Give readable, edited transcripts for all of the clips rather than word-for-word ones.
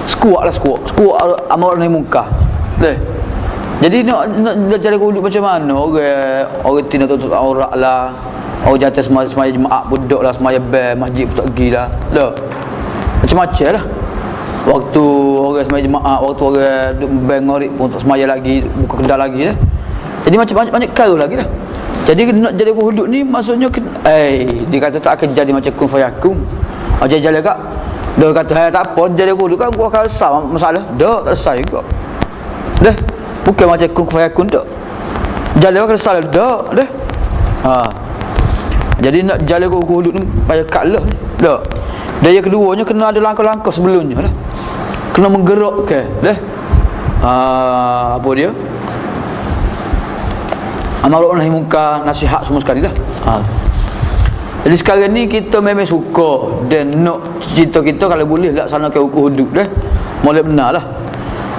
Skuak amar nahi munkar. Deh. Jadi nak cara wuduk macam mana? Orang tina tutup aurat lah. Orang jatuh semaya jemaah budak lah, semaya bel masjid pun tak pergi lah. Dah. Macam-macam lah. Waktu orang semaya jemaah, waktu orang duduk bel ngorek pun tak semaya lagi, buka kedai lagi dah. Jadi banyak kara lagi dah. Jadi nak jadi wuduk ni maksudnya dia kata tak akan jadi macam kun fayakun. Jalan kak. Dia kata tak apa jadi wuduk kan gua akan resah masalah. Dah tak resah juga. Dah. Bukan macam kun fayakun dak. Jalan akan resah dah. Dah. Jadi nak jalan wuduk ni payah kalah ni. Dah. Dan yang keduanya kena ada langkah-langkah sebelumnya dah. Kena menggerakkan dah. Apa dia? Amar ma'ruf nahi munkar, nasihat semua sekali dah. Jadi sekarang ni kita memang suka dan nak cerita kita kalau boleh laksanakan hukum hudud dah. Molek benar lah.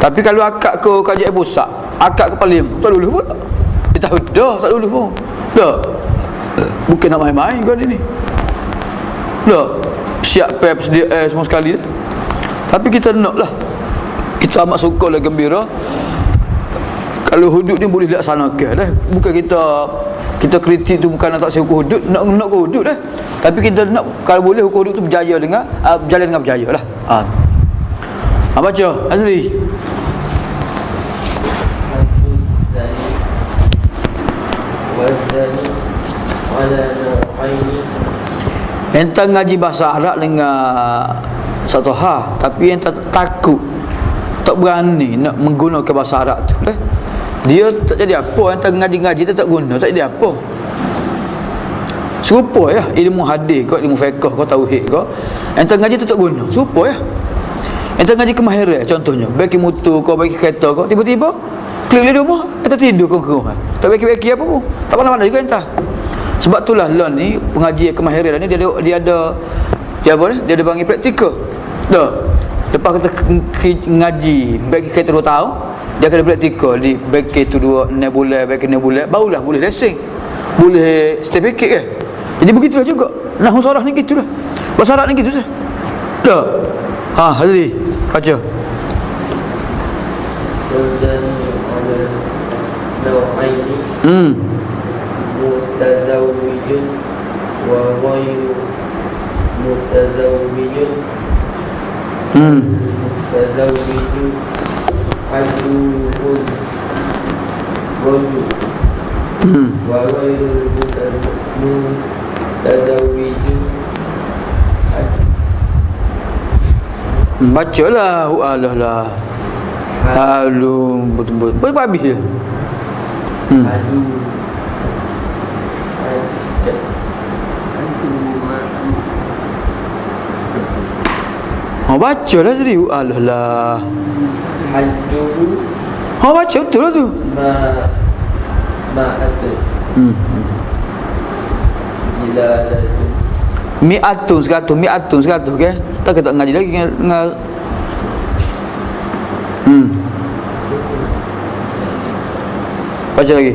Tapi kalau akak ke kajian pusat, akak ke palim, tak lulus pun. Dia tahu dah tak lulus pun. Dah. Bukan nak main-main kau ni. Dah. Siap pep sedia semua sekali dah. Tapi kita nak lah. Kita amat suka lah, gembira kalau hudud ni boleh dilaksanakan dah. Bukan kita kritik tu bukan nak tak hukum hudud, nak hudud dah. Tapi kita nak kalau boleh hukum hudud tu berjaya dengan berjalan dengan berjaya lah. Baca Azri. Entah ngaji bahasa Arab dengan satu tapi yang takut, tak berani nak menggunakan bahasa Arab tu dah. Dia tak jadi apa, yang ngaji-ngaji dia tak guna, tak jadi apa. Serupa ya, ilmu hadis kau, ilmu fiqh kau, tauhid kau, yang ngaji tu tak guna, serupa ya. Yang ngaji kemahiran contohnya, bagi motor kau, bagi kereta kau, tiba-tiba klik di rumah, kita tidur kau. Tak bagi apa pun. Tak pandai-pandai juga entah. Sebab itulah lon ni pengajian kemahiran ni dia ada apa ni? Dia ada panggil praktikal. Dah. Lepas kita ngaji bagi kereta 2 tahun, dia akan ada praktikal di bagi tu 6 bulan, bagi 6 bulan, barulah boleh lesen. Boleh sertifikat kan? Jadi begitulah juga. Nahwu sarah ni gitulah. Bahasa Arab ni gitu sah. Dah. Hadri, baca. Mutazawwijun wa ghairu mutazawwijun. Mutazawwijun ajuhun rajul wa ghairu mutazawwijun. Bacalah alah lah. Halu betul-betul. Berhabis dia. Baca lah tadi. Alah lah. Baca betul lah tu. Mi'atun 100 okay? Tak kata ngaji lagi dengan baca lagi.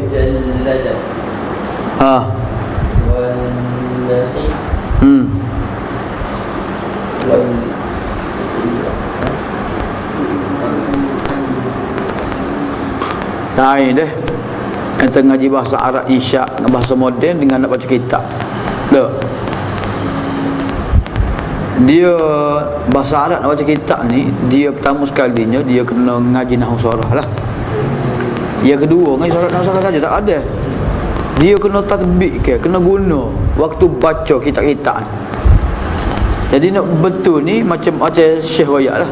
Lain deh. Kita ngaji bahasa Arab Isyak dengan bahasa moden dengan nak baca kitab. Dah. Dia bahasa Arab nak baca kitab ni, dia pertama sekalinya dia kena ngaji nahwu sarah lah. Yang kedua ngaji nahwu sarah saja tak ada. Dia kena tatbik ke, kena guna waktu baca kitab-kitab. Jadi nak betul ni macam Syekh Royak lah.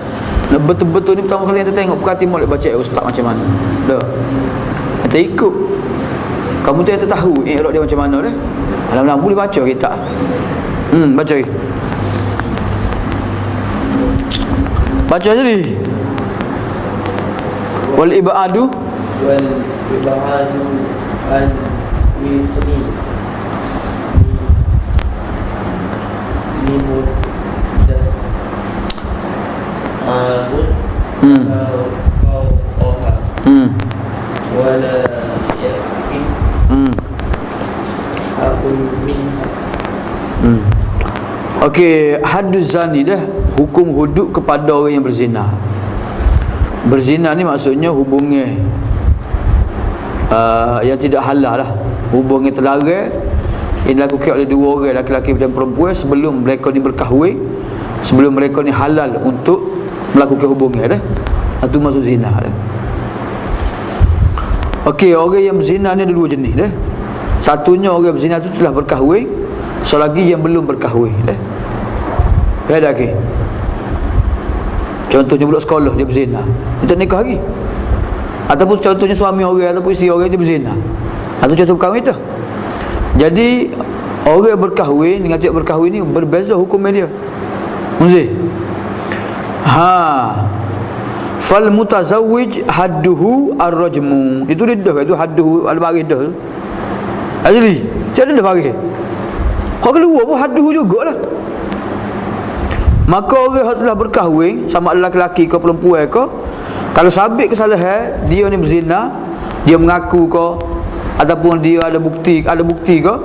Nak betul-betul ni pertama kali kita tengok perkataan boleh baca ustaz macam mana. Dah. Kita ikut. Kamu tu yang tahu i'rab dia macam mana dah. Alhamdulillah boleh baca kitab. Baca lagi. Baca jadi. Wal ibadu an mithli limud wala yakfi aqul min Okey, hadduz zani dah, hukum hudud kepada orang yang berzina. Berzina ni maksudnya hubungan yang tidak halal lah, hubungan terlarang yang dilakukan oleh dua orang, laki-laki dan perempuan, sebelum mereka ni berkahwin, sebelum mereka ni halal untuk melakukan hubungan dah. Itu masuk zina dah. Okey, orang yang berzina ni ada dua jenis dah. Satunya orang berzina tu telah berkahwin, selagi yang belum berkahwin dah. Ada ke? Contohnya budak sekolah dia berzina, dia tak nikah lagi. Ataupun contohnya suami orang ataupun isteri orang dia berzina. Atau contoh berkahwin tu. Jadi orang berkahwin dengan tidak berkahwin ni berbeza hukumnya dia. Muzih. Fal mutazawwij hadduhu ar-rajmu. Itu dah itu hadduhu al-barid dah. Jadi, tiada dah barid. Hak kedua pun hadduhu jugalah. Maka orang yang telah berkahwin, sama ada lelaki ke perempuan ke, kalau sabit kesalahan dia ni berzina, dia mengaku ke ataupun dia ada bukti ke,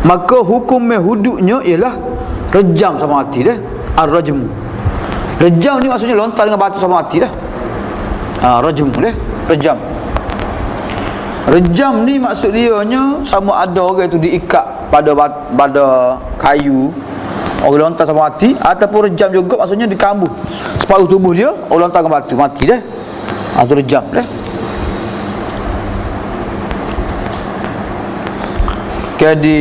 maka hukumnya hududnya ialah rejam sama mati dah. Ar-rajm. Rejam ni maksudnya lontar dengan batu sama mati dah. Rajm dah, rejam. Rejam ni maksud dia nya sama ada orang itu diikat pada kayu, orang lontar sama mati, ataupun rejam juga maksudnya dikambuh separuh tubuh dia, orang lontar dengan batu mati dah. Itu rejam dah. Ke di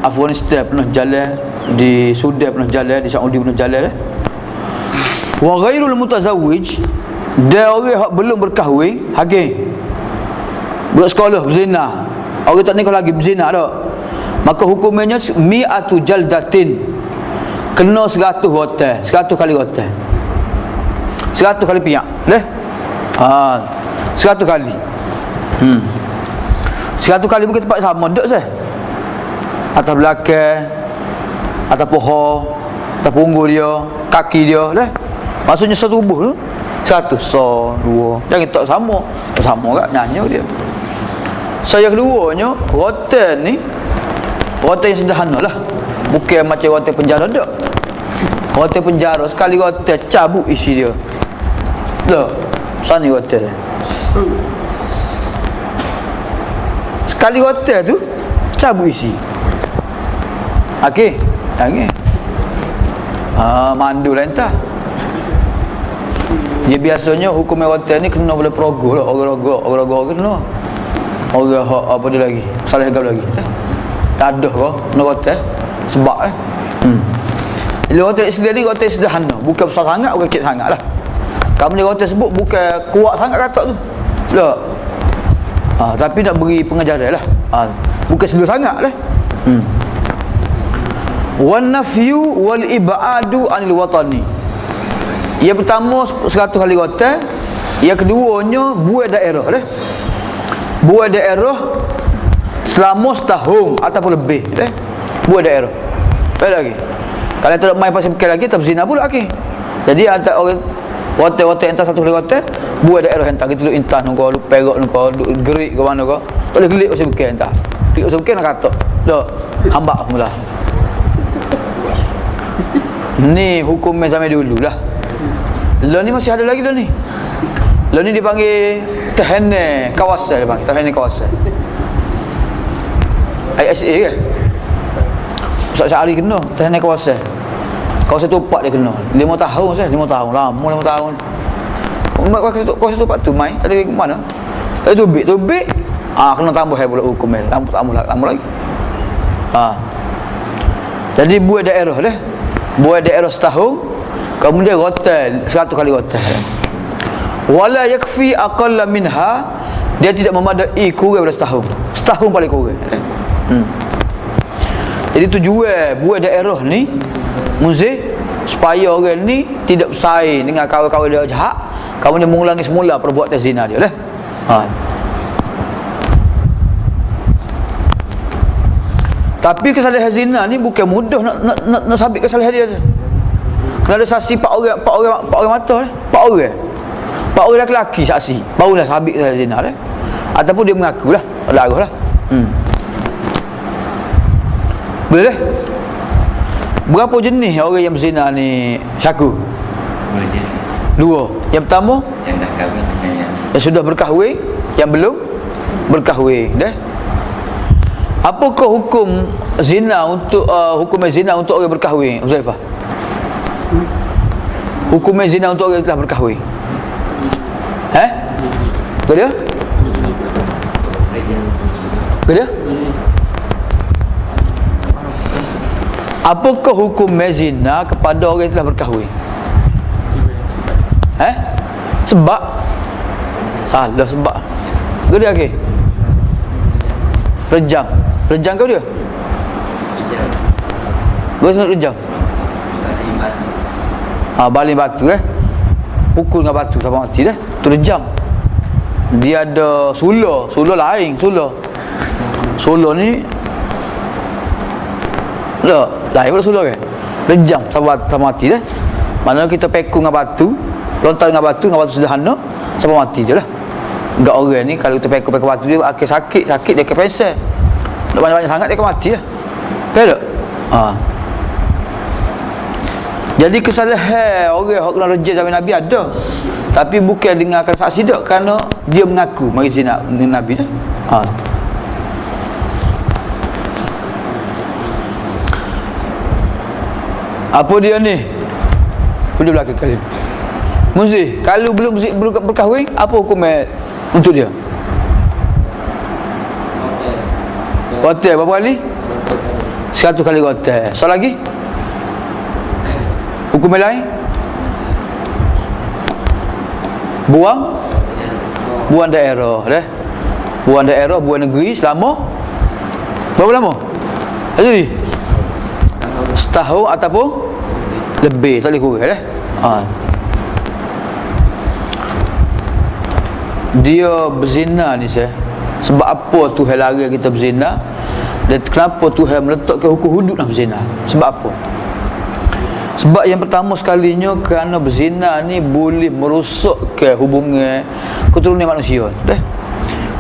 Afghanistan pernah jalan, di Sudan pernah jalan, di Saudi pernah jalan dah. Wa ghairul mutazawwij, dia orang yang belum berkahwin, hakim budak sekolah berzina, orang tak nikah lagi berzina dah, maka hukumnya mi'atu jaldatin, kena 100 rotan, 100 kali rotan, 100 kali piak dah. 100 kali. 100 kali bukan tempat sama dak sah. Atas belakang, atas pohon, atas punggung dia, kaki dia dah. Maksudnya satu tubuh tu 100 so 2. Jangan tak sama. Tak sama kat nyanyi dia. Saya keduanya, rotan ni rotan yang sederhana lah. Bukan macam rotan penjara dak. Rotan penjara sekali rotan cabut isi dia. Dak. Sani rotan. Sekali rotan tu cabut isi. Okey. Jangan. Mandu lah entah. Dia biasanya hukum rotan ni kena boleh perogoh lah. Orang-orang kena. Orang apa dia lagi? Salah agak lagi. Tak ada kau kena rotan. Sebab Bila rotan Islam ni rotan sederhana, bukan besar sangat, bukan kecil sangat lah. Kamu ni rotan sebut bukan kuat sangat katak tu. Tak. Tapi nak beri pengajaran lah. Bukan sedar sangat lah. Wan nafyu wal ibadu anil watani. Yang pertama 100 kali rotan, yang keduanya buat daerah dah. Buat daerah selama setahun ataupun lebih dah. Buat daerah. Baik lagi. Kalau tak main pasal bekal lagi, tak berzina pula lagi. Jadi antara orang rotan entas 1 kali rotan, buat daerah entas kita duk intas kau, duk perak kau, duk gerik ke mana kau. Tak boleh gelik pasal bekal entas. Gelik pasal bekal nak katak. Dak. Hambak mula. Ni hukum zaman dulu lah. Lo ni masih ada lagi lo ni. Lo ni dipanggil tahanan kawasan, dia panggil tahanan kawasan. ISA ke? Ustaz Syahri kena tahanan kawasan. Kawasan Tupak dia kena 5 tahun saya, 5 tahun lama 5 tahun. Kawasan Tupak tu mai tadi mana? Tadi tubik. Kena tambah pula hukum ni. Tambah lagi. Jadi buat daerah dah. Buat daerah setahun, kemudian rotan 100 kali rotan. Wala yakfi aqalla minha, dia tidak memadai kurang daripada setahun. Setahun paling kurang. Jadi tujuan buat daerah ni muzih supaya orang ni tidak bersaing dengan kawan-kawan dia jahat, kemudian mengulangi semula perbuatan zina dia lah. Tapi kesalahan zina ni bukan mudah nak sabit kesalahan dia je. Kena ada saksi 4 orang mata dah. 4 orang lelaki saksi. Barulah sabit kesalahan zina dah. Ataupun dia mengaku lah, larah lah. Boleh dah. Berapa jenis orang yang berzina ni, Syaku? Dua. Yang pertama, yang dah kahwin dengan yang sudah berkahwin, yang belum berkahwin, dah. Apakah hukum zina untuk hukum zina untuk orang berkahwin, Huzaifah? Hukum zina untuk orang yang telah berkahwin. Apa dia? Apa dia? Apakah hukum zina kepada orang yang telah berkahwin? Sebab salah sebab. Ke dia ke? Rejang. Rejang kau dia? Gue sebut rejang. Baling batu pukul dengan batu sampai mati dah. Tu rejang. Dia ada sula lain, sula ni tak, lain pada sula kan. Rejang sampai mati dah. Mana kita pekul dengan batu, lontar dengan batu sederhana sampai mati je lah. Enggak orang ni kalau kita pekul batu dia akhir sakit dia ke pensel. Tak banyak-banyak sangat dia akan mati lah. Betul tak? Jadi kesalahan orang yang kena rejam zaman Nabi ada. Tapi bukan dengarkan saksi tak, kerana dia mengaku mari zina dengan Nabi dah. Apa dia ni? Boleh belakang kali. Muzi, kalau belum berkahwin, apa hukumnya untuk dia? Kotel berapa kali? 100 kali kotel. So lagi? Hukum lain? Buang daerah dah. Buang daerah, buang negeri selama berapa lama? Jadi setahun ataupun lebih, tak boleh kurang dah. Dia berzina ni sebab apa Tuhan larang kita berzina, dan kenapa Tuhan meletakkan hukum hudud dalam berzina? Sebab apa? Sebab yang pertama sekalinya kerana berzina ni boleh merosakkan hubungan keturunan manusia dah.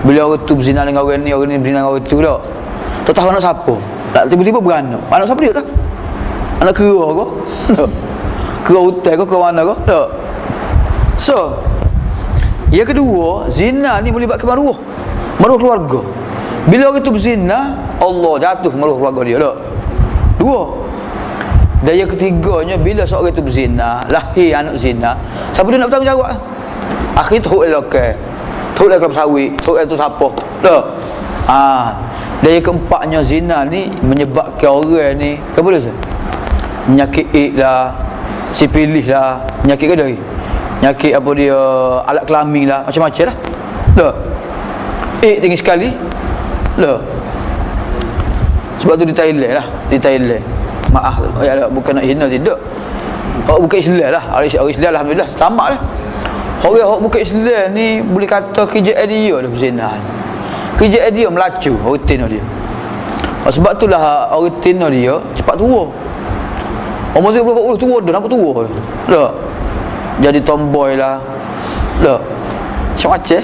Bila orang tu berzina dengan orang ni berzina dengan orang tu tak, tak tahu anak siapa, tak tiba-tiba beranak. Anak siapa dia tak? Anak kera ke? Tak. Kera hutan ke? Kera mana ke? Tak. So yang kedua, zina ni boleh buatkan maruah keluarga. Bila orang tu berzina, Allah jatuh maruah keluarga dia tak? Dua. Dan yang ketiganya, bila seorang itu berzina, lahir anak zina, siapa dia nak bertanggungjawab? Akhirnya teruk lokal, teruk kelapa sawit, teruk tu siapa? Tak? Dan yang keempatnya, zina ni menyebabkan orang ni, apa dia sah? Penyakit lah, sipilis lah, penyakit ke dari? Penyakit apa dia, alat kelamin lah, macam-macam lah. Tak? Tinggi sekali. Tak? Sebab tu di Thailand lah, di Thailand. Maaf, bukan nak hina, tidak. Orang bukan Islam lah, orang Islam alhamdulillah selamat lah. Orang bukan Islam ni boleh kata kerjaan dia dah berzina. Kerjaan dia melacu, rutin dia. Sebab itulah rutin dia cepat tua. Umur 30 tua dah, nampak tua dah. Tak? Jadi tomboy lah. Tak? Macam-macam.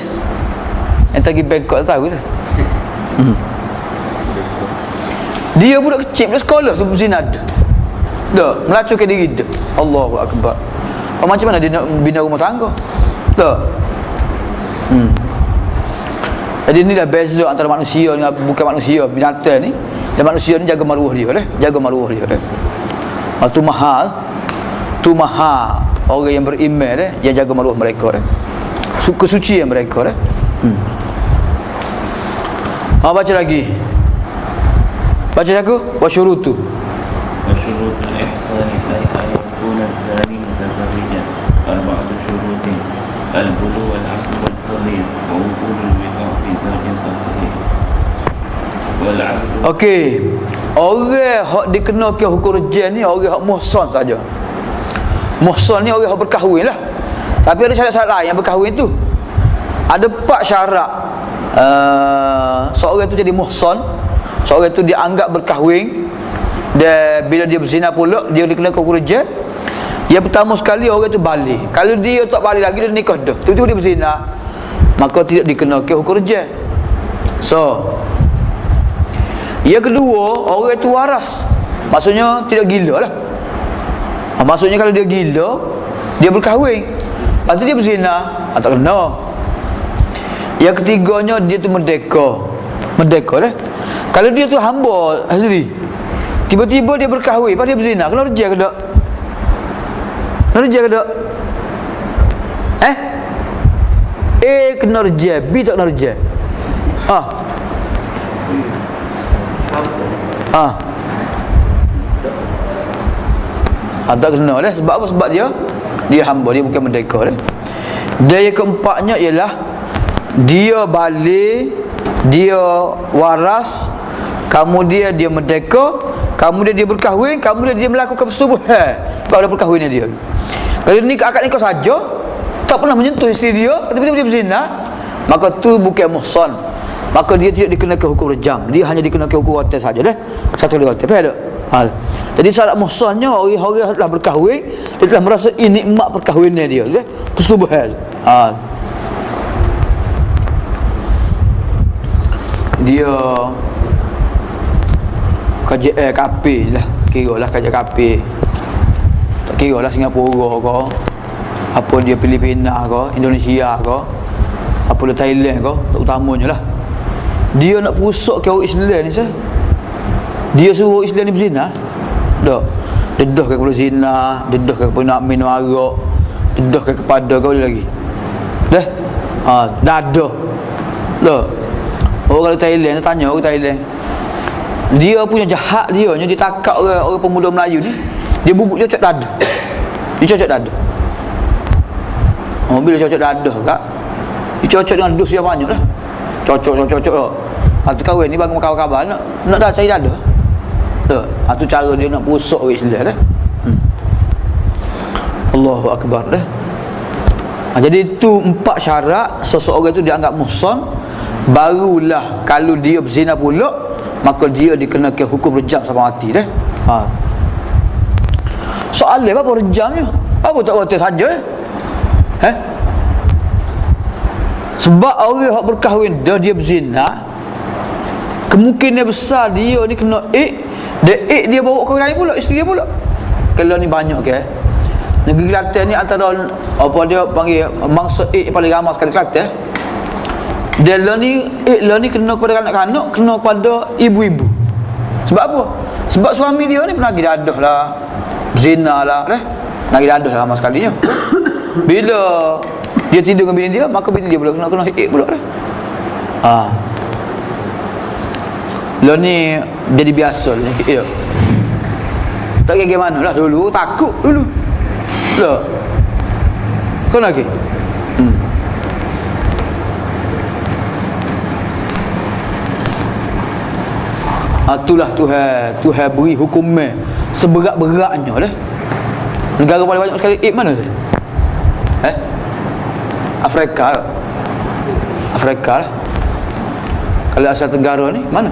Yang pergi Bangkok tahu tak? Dia budak kecil, budak sekolah tu berzina dah. Tak? Melacurkan diri dah. Allahu Akbar. Macam mana dia nak bina rumah tangga? Tak? Jadi ni dah beza antara manusia dengan bukan manusia, binatang ni. Dan manusia ni jaga maruah dia dah. Jaga maruah dia dah. Tu mahal. Orang yang beriman dah, yang jaga maruah mereka dah. Kesucian mereka dah. Baca lagi. Baca aku. Wasyurutu. Wasyurutul ihsani ay yakuna zani mutazawwijan. Arba'atu syurutin. Al-bulu wal-'aql wal-hurriyah wa wuqulul wiqa' fi zawjin sahih. Wal-'aql. Okey. Orang hak dikenakan hukum rejam ni orang hak muhsan saja. Muhsan ni orang hak berkahwin lah. Tapi ada syarat-syarat lain yang berkahwin tu. Ada 4 syarat. Seorang tu jadi muhsan, seorang tu dianggap berkahwin, dan bila dia berzina pula dia dikenakan hukum rejam. Yang pertama sekali, orang tu balik. Kalau dia tak balik lagi, dia nikah dah, tiba-tiba dia berzina, maka tidak dikenakan hukum rejam. So yang kedua, orang tu waras. Maksudnya tidak gila lah. Maksudnya kalau dia gila, dia berkahwin, lepas tu dia berzina, tak kena. Yang ketiganya, dia tu merdeka. Merdeka dah. Kalau dia tu hamba Hazri, tiba-tiba dia berkahwin, lepas dia berzina, kena rejah ke tak? Kena rejah ke tak? Kena rejah, B tak kena rejah. Tak kena dah. Sebab apa? Sebab dia hamba, dia bukan merdeka dah. Dan yang keempatnya ialah dia balik, dia waras, kemudian dia merdeka, kemudian dia berkahwin, kemudian dia melakukan persetubuhan pada perkahwinan dia. Kalau nikah akad nikah saja, tak pernah menyentuh isteri dia, tiba-tiba dia berzina, maka tu bukan muhsan. Maka dia tidak dikenakan hukum rejam, dia hanya dikenakan hukum wadah saja dah. Satu lagi wadah, faham tak? Jadi syarat muhsannya orang telah berkahwin, dia telah merasa nikmat perkahwinan dia, persetubuhan. Dia kerja KP lah, kira lah kerja KP, tak kira lah Singapura ke, apa dia Filipina ke, Indonesia ke, apa dia Thailand ke, tak utamanya lah. Dia nak perusak ke orang Islam ni sah. Dia suruh Islam ni berzina. Tak. Dedahkan kepada zina, dedahkan kepada nak minum arak, dedahkan kepada kau lagi. Dah. Dadah. Tak. Orang Thailand tanya orang Thailand. Dia punya jahat dia takak orang pemuda Melayu ni. Dia bubuk cocok dadah. Dia cocok dadah. Bila cocok dadah kak, dia cocok dengan dus yang banyak lah. Cocok lah. Tu kahwin ni bagi kawan-kawan nak dah cari dadah. Tak. Tu cara dia nak perusak orang Islam dah. Allahu Akbar dah. Jadi itu 4 syarat seseorang itu dianggap muhsan. Barulah kalau dia berzina pula, maka dia dikenakan hukum rejam sampai mati dah. Soalan apa rejamnya? Apa tak kata saja? Sebab orang yang berkahwin dia berzina, kemungkinan besar dia ni kena dia bawa ke lain pula, isteri dia pula. Kalau ni banyak ke negeri Kelantan ni antara apa dia panggil mangsa paling ramai sekali Kelantan. Dia lah ni kena kepada kanak-kanak, kena kepada ibu-ibu. Sebab apa? Sebab suami dia ni pernah pergi dadah lah, berzina lah, pergi dadah lah ramai sekalinya. Bila dia tidur dengan bini dia, maka bini dia pula kena pula dah. Lo ni jadi biasa lah sakit dia. Tak kira mana lah dulu, takut dulu. Lo. Kau nak ke? Itulah Tuhan beri hukumnya seberat-beratnya dah. Negara paling banyak sekali mana tu? Afrika lah. Kalau Asia Tenggara ni mana?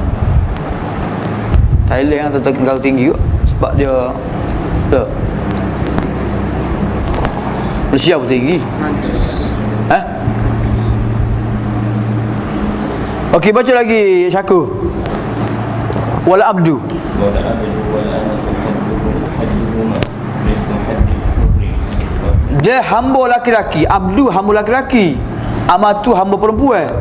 Thailand atau negara tinggi juga. Sebab dia tak. Malaysia pun tinggi. Okey, baca lagi Syakur. Wala abdu. Dia hamba laki-laki, abdu hamba laki-laki, amatu hamba perempuan.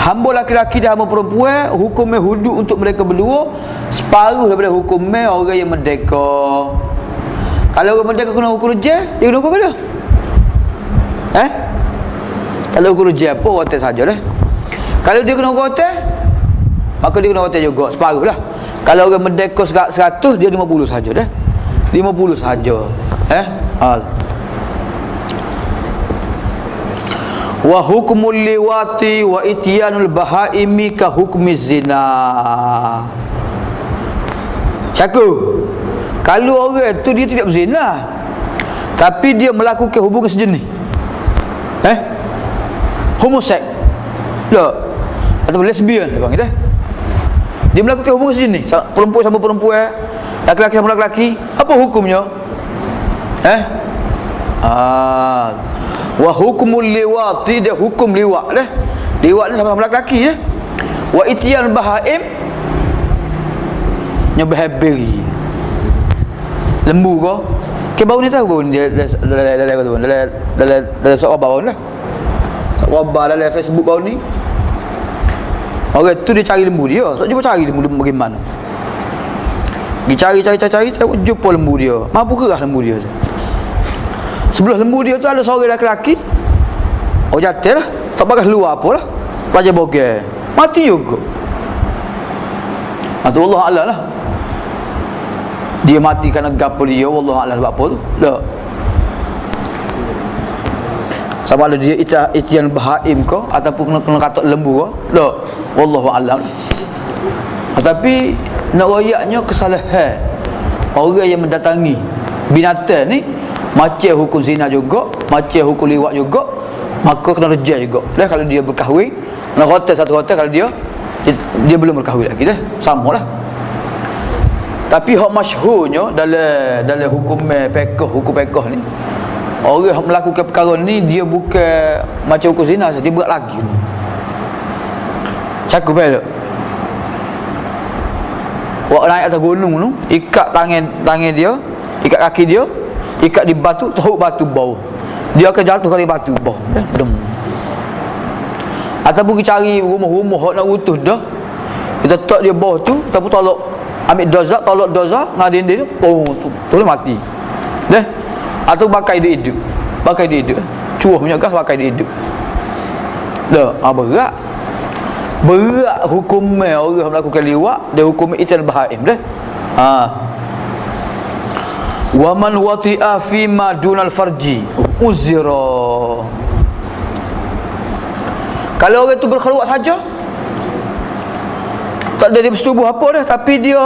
Hamba laki-laki dan hamba perempuan hukumnya hudud untuk mereka berdua separuh daripada hukumnya orang yang merdeka. Kalau orang merdeka kena hukum rejam, dia kena hukum dia. Kalau hukum rejam apa hotel saja dah. Kalau dia kena hukum hotel, maka dia kena hotel juga separuh lah. Kalau orang merdeka 100, dia 50 saja dah. 50 saja. Wa hukmul liwati wa ityanul bahaimi ka hukmi zina. Syakur. Kalau orang tu dia tidak berzina, tapi dia melakukan hubungan sejenis, homoseks, atau lesbian dia panggil dah. Dia melakukan hubungan sejenis, perempuan sama perempuan, laki-laki sama laki-laki, apa hukumnya? Wa hukmul liwati, dia hukum liwat dah. Liwat ni sama-sama laki-laki ya. Wa ityan bahaim, nyobahabiri. lembu ke. Ke bau ni tahu bau ni dalam sok bau lah. Sok dalam Facebook bau ni. Orang tu dia cari lembu dia. Tak jumpa cari lembu bagaimana. Dia cari, jumpa lembu dia. Mampu ke lembu dia tu? Sebelah lembu dia tu ada seorang lelaki. Oh jatuh lah. Tak bagas luar apa lah. Raja bogel. Mati juga. Atau Allah Allah lah. Dia mati kerana gapo dia, Allah Allah sebab apa tu? Tak. Sama ada dia itian bahaim ke ataupun kena katak lembu ke? Tak. Wallahu a'lam. Tapi nak royaknya kesalahan orang yang mendatangi binatang ni macam hukum zina juga, macam hukum liwat juga, maka kena rejam juga. Dah kalau dia berkahwin, nak hotel satu hotel kalau dia belum berkahwin lagi dah. Samalah. Tapi hak masyhurnya dalam hukum fiqh ni, orang yang melakukan perkara ni dia bukan macam hukum zina saja, dia berat lagi. Cakup tak? Wak naik atas gunung tu, ikat tangan dia, ikat kaki dia, ikat di batu, teruk batu bawah. Dia akan jatuh kali batu bawah. Dem. Ataupun kita cari rumah-rumah hak nak utuh dah. Kita tak dia bawah tu, kita pun ambil tolak doza, ngadin dia, tu mati. Dah. Atau pakai hidup. Cuah punya gas pakai hidup. Dah, berat. Berat hukum orang yang melakukan liwat dan hukum itil bahaim dah. Wa man wati'a fi ma dunal farji uzira. Kalau orang tu berkhaluat saja, tak ada dia bersetubuh apa dah, tapi dia